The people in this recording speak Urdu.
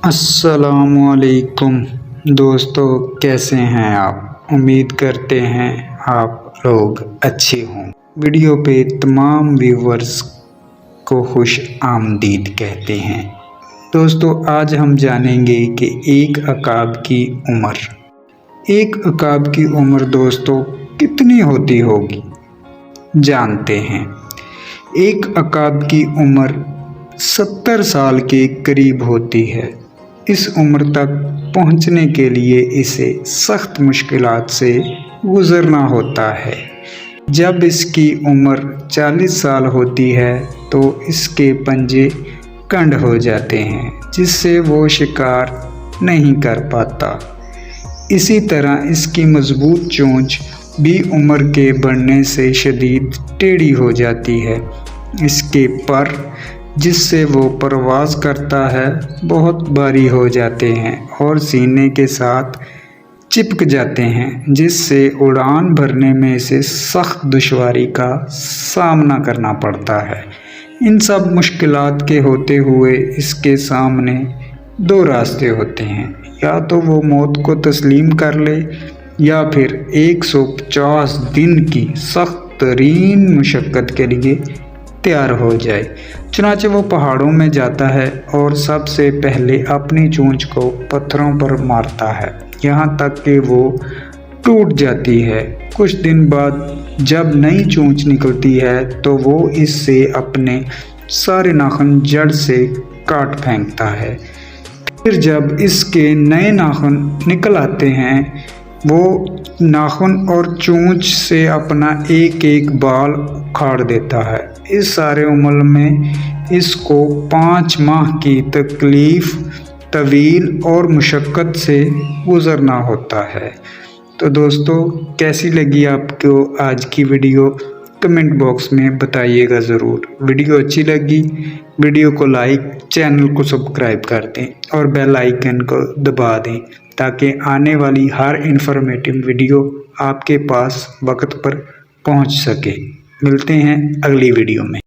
السلام علیکم دوستو، کیسے ہیں آپ؟ امید کرتے ہیں آپ لوگ اچھے ہوں۔ ویڈیو پہ تمام ویورز کو خوش آمدید کہتے ہیں۔ دوستو، آج ہم جانیں گے کہ ایک عقاب کی عمر دوستو کتنی ہوتی ہوگی؟ جانتے ہیں۔ ایک عقاب کی عمر 70 سال کے قریب ہوتی ہے۔ اس عمر تک پہنچنے کے لیے اسے سخت مشکلات سے گزرنا ہوتا ہے۔ جب اس کی عمر 40 سال ہوتی ہے تو اس کے پنجے کنڈ ہو جاتے ہیں، جس سے وہ شکار نہیں کر پاتا۔ اسی طرح اس کی مضبوط چونچ بھی عمر کے بڑھنے سے شدید ٹیڑھی ہو جاتی ہے۔ اس کے پر جس سے وہ پرواز کرتا ہے بہت بھاری ہو جاتے ہیں اور سینے کے ساتھ چپک جاتے ہیں، جس سے اڑان بھرنے میں اسے سخت دشواری کا سامنا کرنا پڑتا ہے۔ ان سب مشکلات کے ہوتے ہوئے اس کے سامنے 2 راستے ہوتے ہیں، یا تو وہ موت کو تسلیم کر لے یا پھر 150 دن کی سخت ترین مشقت کے لیے تیار ہو جائے۔ چنانچہ وہ پہاڑوں میں جاتا ہے اور سب سے پہلے اپنی چونچ کو پتھروں پر مارتا ہے، یہاں تک کہ وہ ٹوٹ جاتی ہے۔ کچھ دن بعد جب نئی چونچ نکلتی ہے تو وہ اس سے اپنے سارے ناخن جڑ سے کاٹ پھینکتا ہے۔ پھر جب اس کے نئے ناخن نکل آتے ہیں، وہ ناخن اور چونچ سے اپنا ایک ایک بال اکھاڑ دیتا ہے۔ اس سارے عمل میں اس کو 5 ماہ کی طویل اور مشقت سے گزرنا ہوتا ہے۔ تو دوستو، کیسی لگی آپ کو آج کی ویڈیو؟ کمنٹ باکس میں بتائیے گا ضرور۔ ویڈیو اچھی لگی ویڈیو کو لائک، چینل کو سبسکرائب کر دیں اور بیل آئیکن کو دبا دیں تاکہ آنے والی ہر انفارمیٹیو ویڈیو آپ کے پاس وقت پر پہنچ سکے۔ ملتے ہیں اگلی ویڈیو میں۔